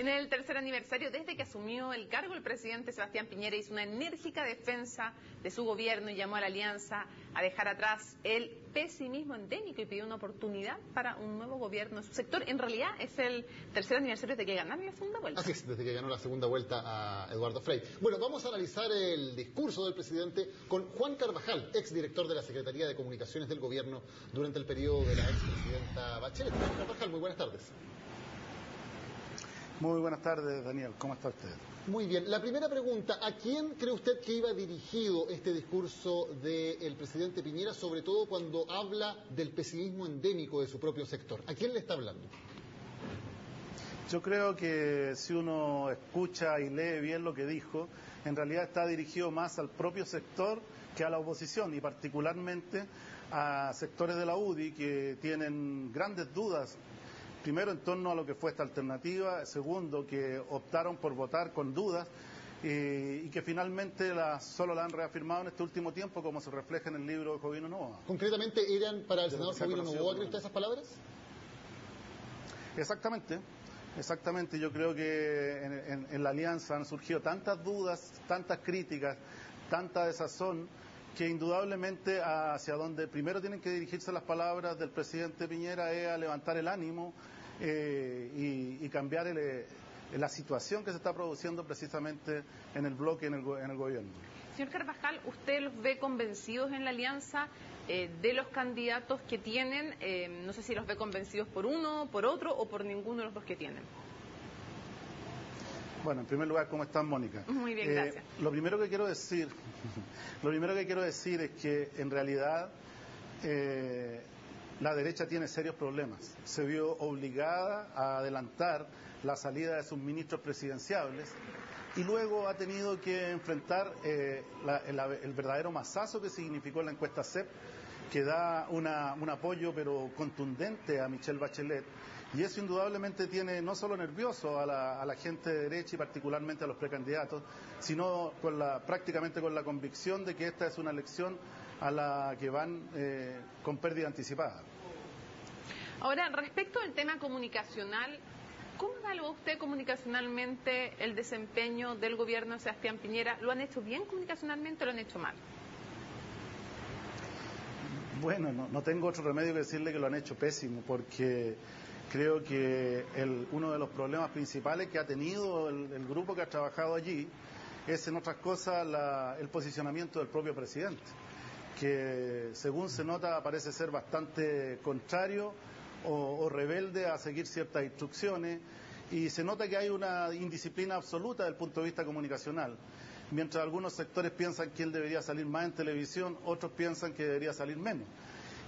En el tercer aniversario, desde que asumió el cargo, el presidente Sebastián Piñera hizo una enérgica defensa de su gobierno y llamó a la Alianza a dejar atrás el pesimismo endémico y pidió una oportunidad para un nuevo gobierno en su sector. En realidad es el tercer aniversario desde que ganaron la segunda vuelta. Así es, desde que ganó la segunda vuelta a Eduardo Frei. Bueno, vamos a analizar el discurso del presidente con Juan Carvajal, exdirector de la Secretaría de Comunicaciones del Gobierno durante el periodo de la expresidenta Bachelet. Juan Carvajal, muy buenas tardes. Muy buenas tardes, Daniel. ¿Cómo está usted? Muy bien. La primera pregunta, ¿a quién cree usted que iba dirigido este discurso del presidente Piñera, sobre todo cuando habla del pesimismo endémico de su propio sector? ¿A quién le está hablando? Yo creo que si uno escucha y lee bien lo que dijo, en realidad está dirigido más al propio sector que a la oposición, y particularmente a sectores de la UDI que tienen grandes dudas. Primero, en torno a lo que fue esta alternativa. Segundo, que optaron por votar con dudas y que finalmente solo la han reafirmado en este último tiempo, como se refleja en el libro de Jovino Novoa. Concretamente, ¿eran para el senador Jovino Novoa, cree usted, esas palabras? Exactamente. Yo creo que en la alianza han surgido tantas dudas, tantas críticas, tanta desazón, que indudablemente hacia donde primero tienen que dirigirse las palabras del presidente Piñera es a levantar el ánimo y cambiar la situación que se está produciendo precisamente en el bloque, en el gobierno. Señor Carvajal, ¿usted los ve convencidos en la alianza de los candidatos que tienen? No sé si los ve convencidos por uno, por otro o por ninguno de los dos que tienen. Bueno, en primer lugar, ¿cómo estás, Mónica? Muy bien, gracias. Lo primero que quiero decir es que en realidad la derecha tiene serios problemas. Se vio obligada a adelantar la salida de sus ministros presidenciables y luego ha tenido que enfrentar el verdadero mazazo que significó la encuesta CEP, que da un apoyo pero contundente a Michelle Bachelet. Y eso indudablemente tiene no solo nervioso a la gente de derecha y particularmente a los precandidatos, sino prácticamente con la convicción de que esta es una elección a la que van con pérdida anticipada. Ahora, respecto al tema comunicacional, ¿cómo evalúa usted comunicacionalmente el desempeño del gobierno de Sebastián Piñera? ¿Lo han hecho bien comunicacionalmente o lo han hecho mal? Bueno, no tengo otro remedio que decirle que lo han hecho pésimo, porque creo que uno de los problemas principales que ha tenido el grupo que ha trabajado allí es, en otras cosas, el posicionamiento del propio presidente, que según se nota parece ser bastante contrario o rebelde a seguir ciertas instrucciones, y se nota que hay una indisciplina absoluta desde el punto de vista comunicacional. Mientras algunos sectores piensan que él debería salir más en televisión, otros piensan que debería salir menos.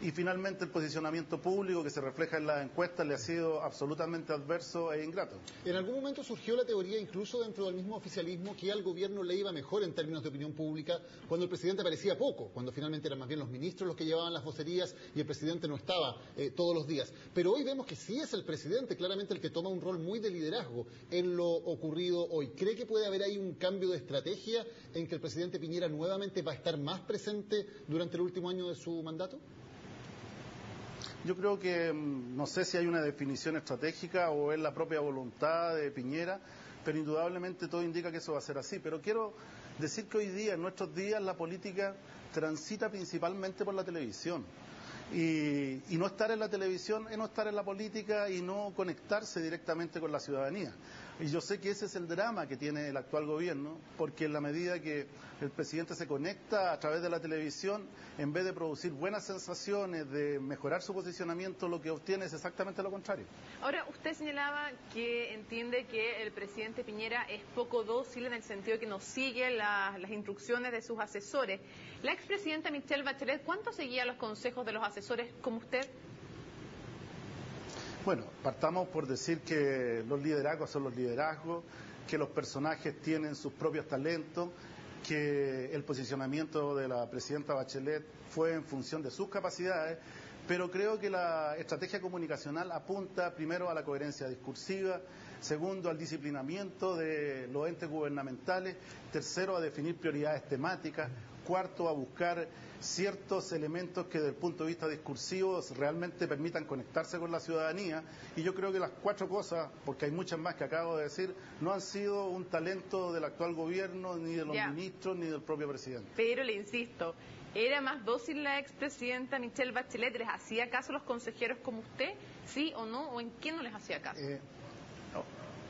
Y finalmente el posicionamiento público que se refleja en las encuestas le ha sido absolutamente adverso e ingrato. En algún momento surgió la teoría, incluso dentro del mismo oficialismo, que al gobierno le iba mejor en términos de opinión pública cuando el presidente aparecía poco, cuando finalmente eran más bien los ministros los que llevaban las vocerías y el presidente no estaba todos los días. Pero hoy vemos que sí es el presidente claramente el que toma un rol muy de liderazgo en lo ocurrido hoy. ¿Cree que puede haber ahí un cambio de estrategia en que el presidente Piñera nuevamente va a estar más presente durante el último año de su mandato? Yo creo que no sé si hay una definición estratégica o es la propia voluntad de Piñera, pero indudablemente todo indica que eso va a ser así. Pero quiero decir que hoy día, en nuestros días, la política transita principalmente por la televisión. Y no estar en la televisión es no estar en la política y no conectarse directamente con la ciudadanía. Y yo sé que ese es el drama que tiene el actual gobierno, porque en la medida que el presidente se conecta a través de la televisión, en vez de producir buenas sensaciones, de mejorar su posicionamiento, lo que obtiene es exactamente lo contrario. Ahora, usted señalaba que entiende que el presidente Piñera es poco dócil en el sentido de que no sigue las instrucciones de sus asesores. La expresidenta Michelle Bachelet, ¿cuánto seguía los consejos de los asesores como usted? Bueno, partamos por decir que los liderazgos son los liderazgos, que los personajes tienen sus propios talentos, que el posicionamiento de la presidenta Bachelet fue en función de sus capacidades, pero creo que la estrategia comunicacional apunta primero a la coherencia discursiva, segundo al disciplinamiento de los entes gubernamentales, tercero a definir prioridades temáticas, cuarto a buscar ciertos elementos que desde el punto de vista discursivo realmente permitan conectarse con la ciudadanía, y yo creo que las 4 cosas, porque hay muchas más que acabo de decir, no han sido un talento del actual gobierno, ni de los ministros, ni del propio presidente. Pero le insisto, ¿era más dócil la expresidenta Michelle Bachelet? ¿Les hacía caso a los consejeros como usted? ¿Sí o no? ¿O en qué no les hacía caso?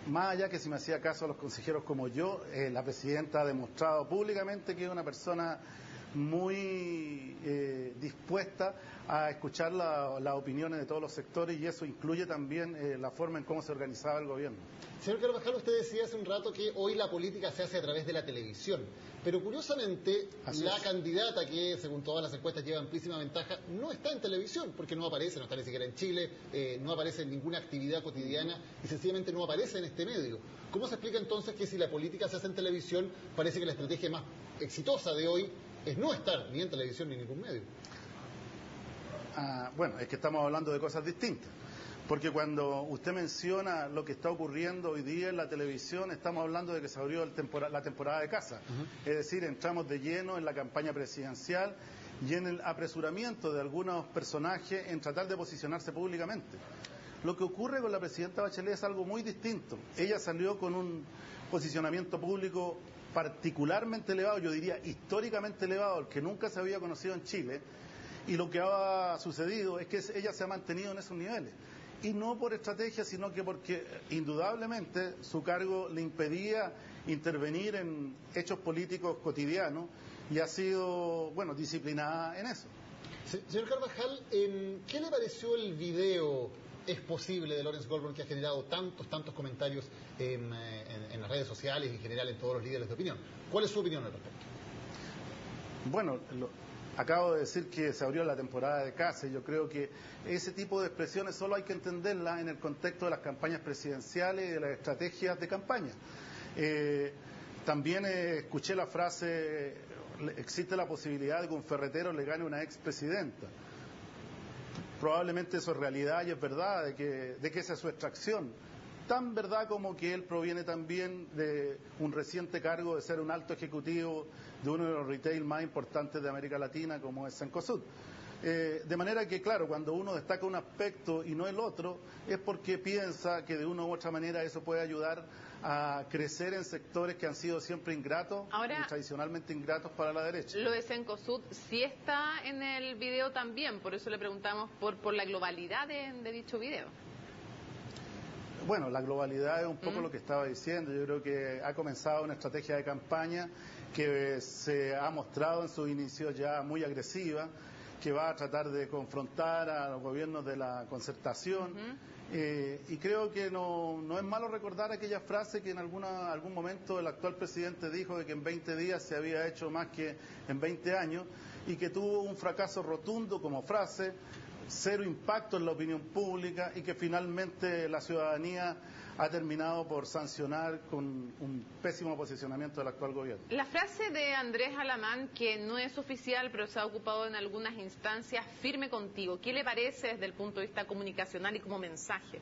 Más allá que si me hacía caso a los consejeros como yo, la presidenta ha demostrado públicamente que es una persona muy dispuesta a escuchar las opiniones de todos los sectores, y eso incluye también la forma en cómo se organizaba el gobierno. Señor Carvajal, usted decía hace un rato que hoy la política se hace a través de la televisión, pero curiosamente la candidata que según todas las encuestas lleva amplísima ventaja no está en televisión, porque no aparece, no está ni siquiera en Chile, no aparece en ninguna actividad cotidiana y sencillamente no aparece en este medio. ¿Cómo se explica entonces que si la política se hace en televisión, parece que la estrategia más exitosa de hoy es no estar ni en televisión ni en ningún medio? Bueno, es que estamos hablando de cosas distintas. Porque cuando usted menciona lo que está ocurriendo hoy día en la televisión, estamos hablando de que se abrió la temporada de caza. Es decir, entramos de lleno en la campaña presidencial y en el apresuramiento de algunos personajes en tratar de posicionarse públicamente. Lo que ocurre con la presidenta Bachelet es algo muy distinto. Ella salió con un posicionamiento público particularmente elevado, yo diría históricamente elevado, el que nunca se había conocido en Chile, y lo que ha sucedido es que ella se ha mantenido en esos niveles. Y no por estrategia, sino que porque indudablemente su cargo le impedía intervenir en hechos políticos cotidianos, y ha sido, bueno, disciplinada en eso. Señor Carvajal, ¿qué le pareció el video Es Posible de Lawrence Goldborn, que ha generado tantos comentarios en las redes sociales y en general en todos los líderes de opinión? ¿Cuál es su opinión al respecto? Bueno, acabo de decir que se abrió la temporada de caza, y yo creo que ese tipo de expresiones solo hay que entenderlas en el contexto de las campañas presidenciales y de las estrategias de campaña. También escuché la frase, existe la posibilidad de que un ferretero le gane a una expresidenta. Probablemente eso es realidad y es verdad, de que esa es su extracción. Tan verdad como que él proviene también de un reciente cargo de ser un alto ejecutivo de uno de los retail más importantes de América Latina, como es Cencosud. De manera que, claro, cuando uno destaca un aspecto y no el otro, es porque piensa que de una u otra manera eso puede ayudar a crecer en sectores que han sido siempre ingratos, y tradicionalmente ingratos para la derecha. Lo de Cencosud sí está en el video también, por eso le preguntamos por la globalidad de dicho video. Bueno, la globalidad es un poco lo que estaba diciendo. Yo creo que ha comenzado una estrategia de campaña que se ha mostrado en sus inicios ya muy agresiva, que va a tratar de confrontar a los gobiernos de la concertación. Y creo que no es malo recordar aquella frase que en algún momento el actual presidente dijo de que en 20 días se había hecho más que en 20 años, y que tuvo un fracaso rotundo como frase, cero impacto en la opinión pública, y que finalmente la ciudadanía ha terminado por sancionar con un pésimo posicionamiento del actual gobierno. La frase de Andrés Alamán, que no es oficial, pero se ha ocupado en algunas instancias, firme contigo, ¿qué le parece desde el punto de vista comunicacional y como mensaje?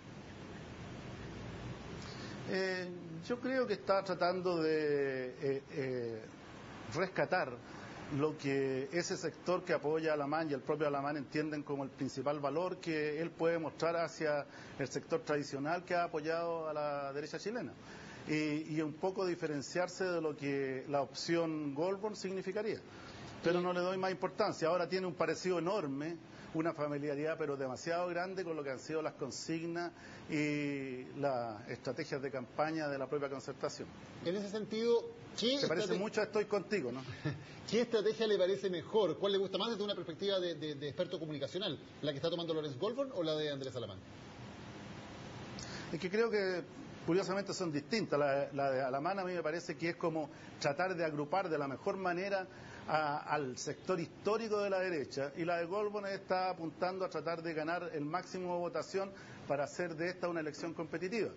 Yo creo que está tratando de rescatar lo que ese sector que apoya a Alamán y el propio Alamán entienden como el principal valor que él puede mostrar hacia el sector tradicional que ha apoyado a la derecha chilena, y un poco diferenciarse de lo que la opción Goldborn significaría. Pero no le doy más importancia. Ahora tiene un parecido enorme, una familiaridad pero demasiado grande con lo que han sido las consignas y las estrategias de campaña de la propia concertación. En ese sentido, se parece mucho a Estoy Contigo, ¿no? ¿Qué estrategia le parece mejor? ¿Cuál le gusta más desde una perspectiva de experto comunicacional? ¿La que está tomando Lawrence Goldborn o la de Andrés Alamán? Es que creo que curiosamente son distintas. La de Alamán a mí me parece que es como tratar de agrupar de la mejor manera al sector histórico de la derecha, y la de Goldborn está apuntando a tratar de ganar el máximo de votación para hacer de esta una elección competitiva.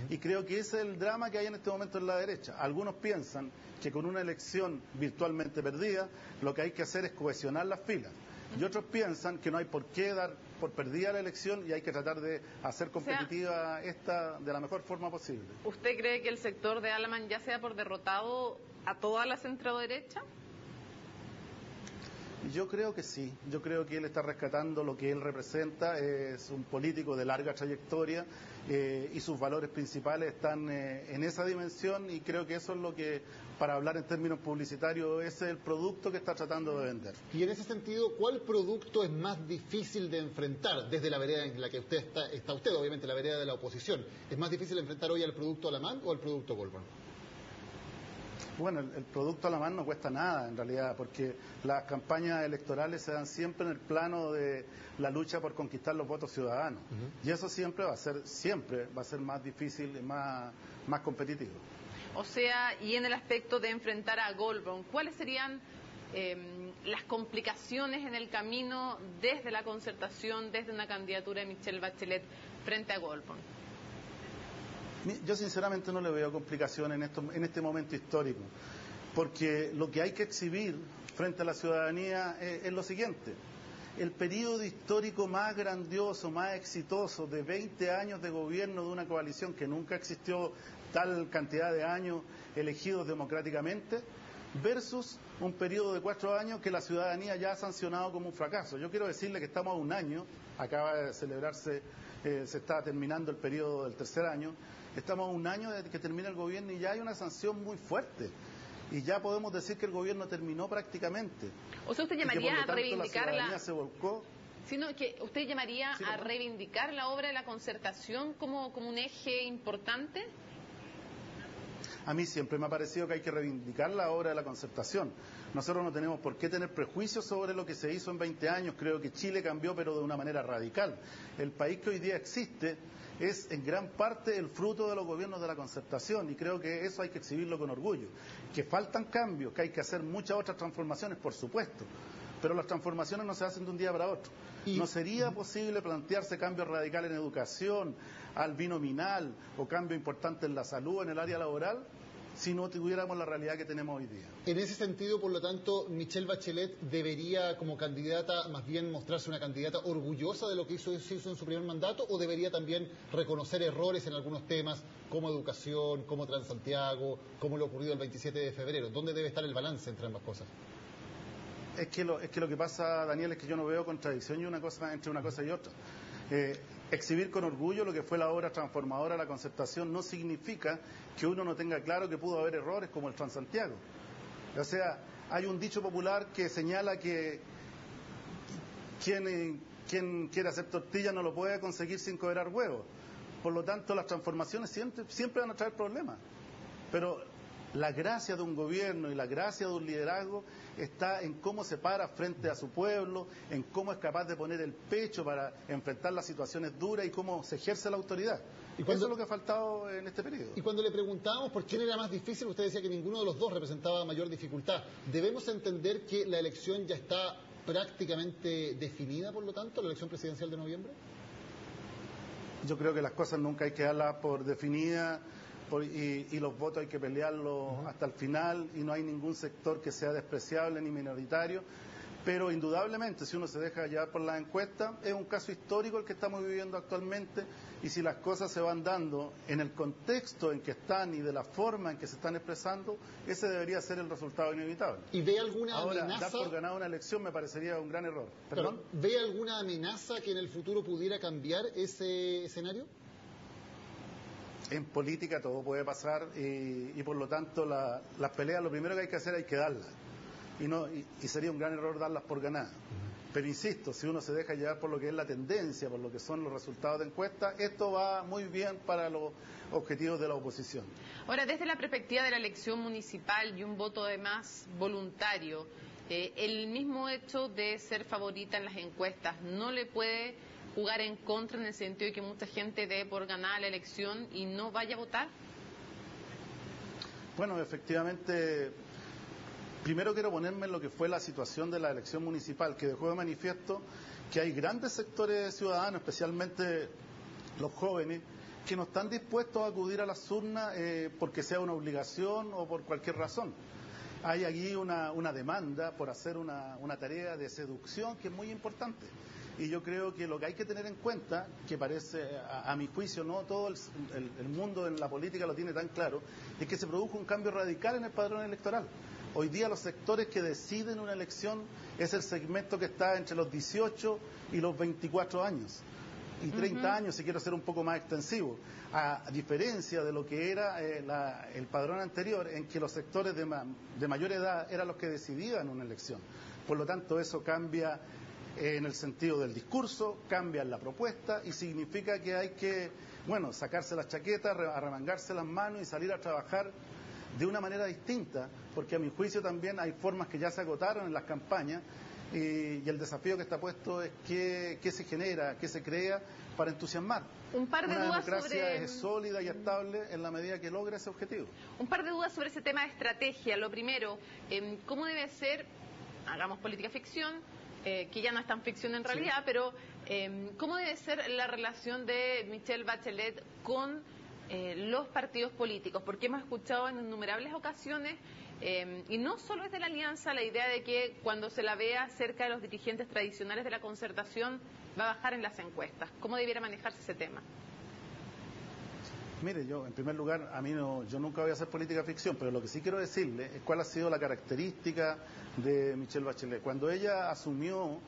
Y creo que ese es el drama que hay en este momento en la derecha. Algunos piensan que con una elección virtualmente perdida, lo que hay que hacer es cohesionar las filas. Y otros piensan que no hay por qué dar por perdida la elección y hay que tratar de hacer competitiva esta de la mejor forma posible. ¿Usted cree que el sector de Alamán ya sea por derrotado a toda la centroderecha? Yo creo que sí, yo creo que él está rescatando lo que él representa, es un político de larga trayectoria y sus valores principales están en esa dimensión y creo que eso es lo que, para hablar en términos publicitarios, ese es el producto que está tratando de vender. Y en ese sentido, ¿cuál producto es más difícil de enfrentar desde la vereda en la que usted está usted, obviamente la vereda de la oposición? ¿Es más difícil enfrentar hoy al producto Alamán o al producto Goldman? Bueno, el producto Alamán no cuesta nada en realidad, porque las campañas electorales se dan siempre en el plano de la lucha por conquistar los votos ciudadanos. Y eso siempre va a ser más difícil y más competitivo. O sea, y en el aspecto de enfrentar a Goldman, ¿cuáles serían las complicaciones en el camino desde la concertación, desde una candidatura de Michelle Bachelet frente a Goldman? Yo sinceramente no le veo complicación en este momento histórico, porque lo que hay que exhibir frente a la ciudadanía es lo siguiente. El periodo histórico más grandioso, más exitoso de 20 años de gobierno de una coalición que nunca existió tal cantidad de años elegidos democráticamente, versus un periodo de 4 años que la ciudadanía ya ha sancionado como un fracaso. Yo quiero decirle que estamos a un año, acaba de celebrarse, se está terminando el periodo del tercer año, estamos a un año desde que termina el gobierno y ya hay una sanción muy fuerte. Y ya podemos decir que el gobierno terminó prácticamente. O sea, ¿usted llamaría a reivindicar la se volcó? Sino que usted llamaría a reivindicar la obra de la concertación como un eje importante. A mí siempre me ha parecido que hay que reivindicar la obra de la concertación. Nosotros no tenemos por qué tener prejuicios sobre lo que se hizo en 20 años. Creo que Chile cambió, pero de una manera radical. El país que hoy día existe es en gran parte el fruto de los gobiernos de la concertación y creo que eso hay que exhibirlo con orgullo. Que faltan cambios, que hay que hacer muchas otras transformaciones, por supuesto, pero las transformaciones no se hacen de un día para otro. No sería posible plantearse cambios radicales en educación, al binominal o cambios importantes en la salud, en el área laboral, si no tuviéramos la realidad que tenemos hoy día. En ese sentido, por lo tanto, Michelle Bachelet debería, como candidata, más bien mostrarse una candidata orgullosa de lo que hizo en su primer mandato, o debería también reconocer errores en algunos temas, como educación, como Transantiago, como lo ocurrido el 27 de febrero. ¿Dónde debe estar el balance entre ambas cosas? Es que lo que pasa, Daniel, es que yo no veo contradicción entre una cosa y otra. Exhibir con orgullo lo que fue la obra transformadora de la concertación no significa que uno no tenga claro que pudo haber errores como el Transantiago. O sea, hay un dicho popular que señala que quien quiere hacer tortilla no lo puede conseguir sin cobrar huevos. Por lo tanto, las transformaciones siempre van a traer problemas. Pero la gracia de un gobierno y la gracia de un liderazgo está en cómo se para frente a su pueblo, en cómo es capaz de poner el pecho para enfrentar las situaciones duras y cómo se ejerce la autoridad. Eso es lo que ha faltado en este periodo. Y cuando le preguntábamos por quién era más difícil, usted decía que ninguno de los dos representaba mayor dificultad. ¿Debemos entender que la elección ya está prácticamente definida, por lo tanto, la elección presidencial de noviembre? Yo creo que las cosas nunca hay que darlas por definidas. Y los votos hay que pelearlos hasta el final y no hay ningún sector que sea despreciable ni minoritario, pero indudablemente si uno se deja llevar por las encuestas es un caso histórico el que estamos viviendo actualmente y si las cosas se van dando en el contexto en que están y de la forma en que se están expresando, ese debería ser el resultado inevitable. ¿Y ve alguna amenaza? Ahora, dar por ganada una elección me parecería un gran error. ¿Perdón? ¿Ve alguna amenaza que en el futuro pudiera cambiar ese escenario? En política todo puede pasar y por lo tanto las peleas lo primero que hay que hacer hay que darlas y sería un gran error darlas por ganadas. Pero insisto, si uno se deja llevar por lo que es la tendencia, por lo que son los resultados de encuestas, esto va muy bien para los objetivos de la oposición. Ahora, desde la perspectiva de la elección municipal y un voto además voluntario, el mismo hecho de ser favorita en las encuestas no le puede jugar en contra en el sentido de que mucha gente dé por ganada la elección y no vaya a votar? Bueno, efectivamente, primero quiero ponerme en lo que fue la situación de la elección municipal, que dejó de manifiesto que hay grandes sectores ciudadanos, especialmente los jóvenes, que no están dispuestos a acudir a las urnas porque sea una obligación o por cualquier razón. Hay allí una demanda por hacer una tarea de seducción que es muy importante. Y yo creo que lo que hay que tener en cuenta, que parece, a mi juicio, no todo el mundo en la política lo tiene tan claro, es que se produjo un cambio radical en el padrón electoral. Hoy día los sectores que deciden una elección es el segmento que está entre los 18 y los 24 años. Y 30 años, si quiero ser un poco más extensivo, a diferencia de lo que era el padrón anterior, en que los sectores de mayor edad eran los que decidían una elección. Por lo tanto, eso cambia en el sentido del discurso, cambia en la propuesta y significa que hay que, bueno, sacarse las chaquetas, arremangarse las manos y salir a trabajar de una manera distinta, porque a mi juicio también hay formas que ya se agotaron en las campañas. Y el desafío que está puesto es qué se genera, qué se crea para entusiasmar. Un par de Una dudas democracia sobre... es sólida y estable en la medida que logra ese objetivo. Un par de dudas sobre ese tema de estrategia. Lo primero, ¿cómo debe ser, hagamos política ficción, que ya no es tan ficción en realidad, sí, pero cómo debe ser la relación de Michelle Bachelet con los partidos políticos? Porque hemos escuchado en innumerables ocasiones, y no solo es de la Alianza, la idea de que cuando se la vea cerca de los dirigentes tradicionales de la Concertación va a bajar en las encuestas. ¿Cómo debiera manejarse ese tema? Mire, yo en primer lugar, yo nunca voy a hacer política ficción, pero lo que sí quiero decirle es cuál ha sido la característica de Michelle Bachelet. Cuando ella asumió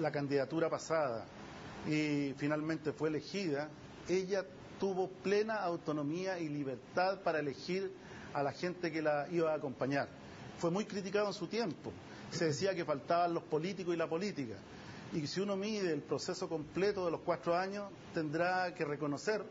la candidatura pasada y finalmente fue elegida, ella tuvo plena autonomía y libertad para elegir a la gente que la iba a acompañar. Fue muy criticado en su tiempo. Se decía que faltaban los políticos y la política. Y si uno mide el proceso completo de los 4 años, tendrá que reconocer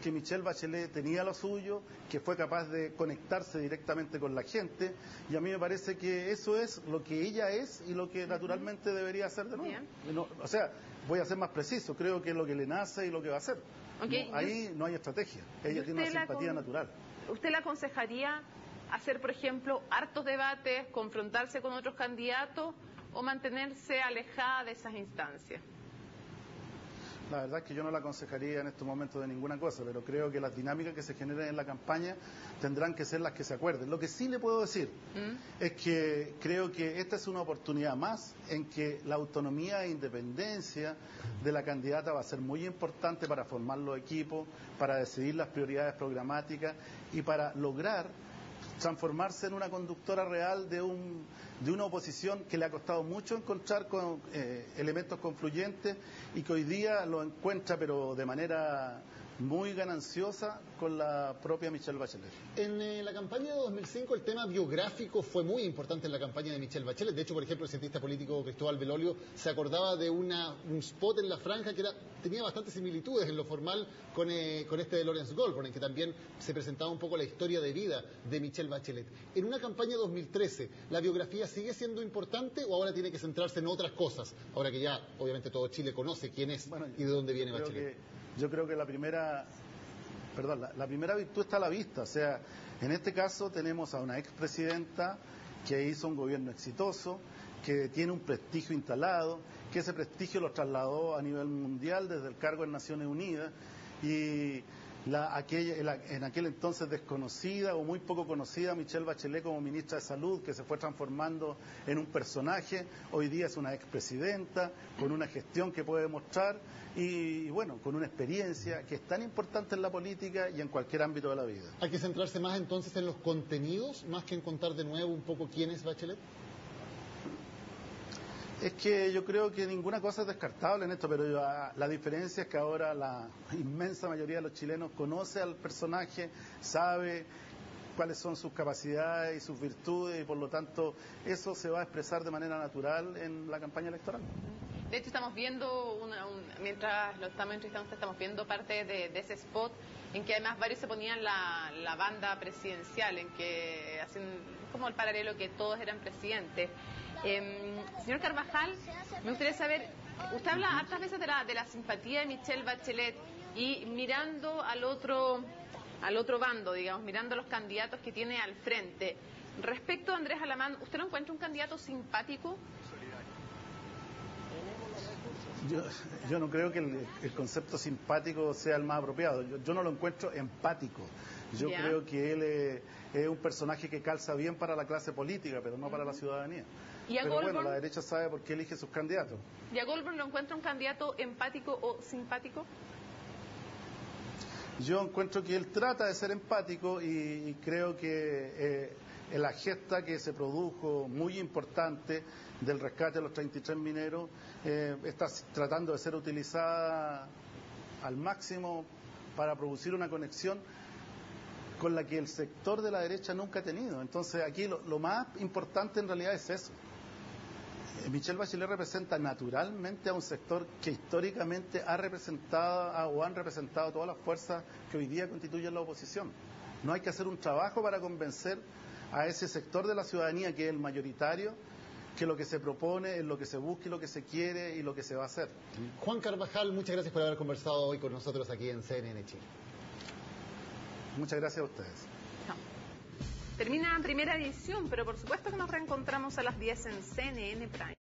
que Michelle Bachelet tenía lo suyo, que fue capaz de conectarse directamente con la gente, y a mí me parece que eso es lo que ella es y lo que naturalmente debería hacer de nuevo. No, o sea, voy a ser más preciso, creo que es lo que le nace y lo que va a hacer. Okay. No, ahí no hay estrategia, ella tiene una simpatía natural. ¿Usted le aconsejaría hacer, por ejemplo, hartos debates, confrontarse con otros candidatos o mantenerse alejada de esas instancias? La verdad es que yo no la aconsejaría en estos momentos de ninguna cosa, pero creo que las dinámicas que se generen en la campaña tendrán que ser las que se acuerden. Lo que sí le puedo decir es que creo que esta es una oportunidad más en que la autonomía e independencia de la candidata va a ser muy importante para formar los equipos, para decidir las prioridades programáticas y para lograr transformarse en una conductora real de una oposición que le ha costado mucho encontrar con elementos confluyentes y que hoy día lo encuentra, pero de manera muy gananciosa, con la propia Michelle Bachelet. En la campaña de 2005 el tema biográfico fue muy importante en la campaña de Michelle Bachelet. De hecho, por ejemplo, el cientista político Cristóbal Belolio se acordaba de un spot en La Franja que tenía bastantes similitudes en lo formal con este de Lawrence Goldborn, en que también se presentaba un poco la historia de vida de Michelle Bachelet. En una campaña 2013, ¿la biografía sigue siendo importante o ahora tiene que centrarse en otras cosas? Ahora que ya, obviamente, todo Chile conoce quién es y de dónde viene Bachelet. Yo creo que la primera virtud está a la vista. O sea, en este caso tenemos a una expresidenta que hizo un gobierno exitoso, que tiene un prestigio instalado, que ese prestigio lo trasladó a nivel mundial desde el cargo en Naciones Unidas, y en aquel entonces desconocida o muy poco conocida Michelle Bachelet como ministra de Salud, que se fue transformando en un personaje, hoy día es una expresidenta con una gestión que puede mostrar y bueno, con una experiencia que es tan importante en la política y en cualquier ámbito de la vida. ¿Hay que centrarse más entonces en los contenidos, más que en contar de nuevo un poco quién es Bachelet? Es que yo creo que ninguna cosa es descartable en esto, pero la diferencia es que ahora la inmensa mayoría de los chilenos conoce al personaje, sabe cuáles son sus capacidades y sus virtudes, y por lo tanto eso se va a expresar de manera natural en la campaña electoral. De hecho, estamos viendo, mientras lo estamos entrevistando, estamos viendo parte de ese spot en que además varios se ponían la banda presidencial, en que hacen como el paralelo que todos eran presidentes. Señor Carvajal, me gustaría saber, usted habla hartas veces de la simpatía de Michelle Bachelet y mirando al otro bando, digamos, mirando a los candidatos que tiene al frente. Respecto a Andrés Alamán, ¿usted no encuentra un candidato simpático? Yo no creo que el concepto simpático sea el más apropiado. Yo no lo encuentro empático. Yo creo que él es un personaje que calza bien para la clase política, pero no para la ciudadanía. Pero bueno, la derecha sabe por qué elige sus candidatos. ¿Y a Goldberg lo encuentra un candidato empático o simpático? Yo encuentro que él trata de ser empático y creo que la gesta que se produjo muy importante del rescate de los 33 mineros está tratando de ser utilizada al máximo para producir una conexión con la que el sector de la derecha nunca ha tenido. Entonces aquí lo más importante en realidad es eso. Michelle Bachelet representa naturalmente a un sector que históricamente ha representado o han representado todas las fuerzas que hoy día constituyen la oposición. No hay que hacer un trabajo para convencer a ese sector de la ciudadanía que es el mayoritario, que lo que se propone es lo que se busca y lo que se quiere y lo que se va a hacer. Juan Carvajal, muchas gracias por haber conversado hoy con nosotros aquí en CNN Chile. Muchas gracias a ustedes. Termina primera edición, pero por supuesto que nos reencontramos a las 10 en CNN Prime.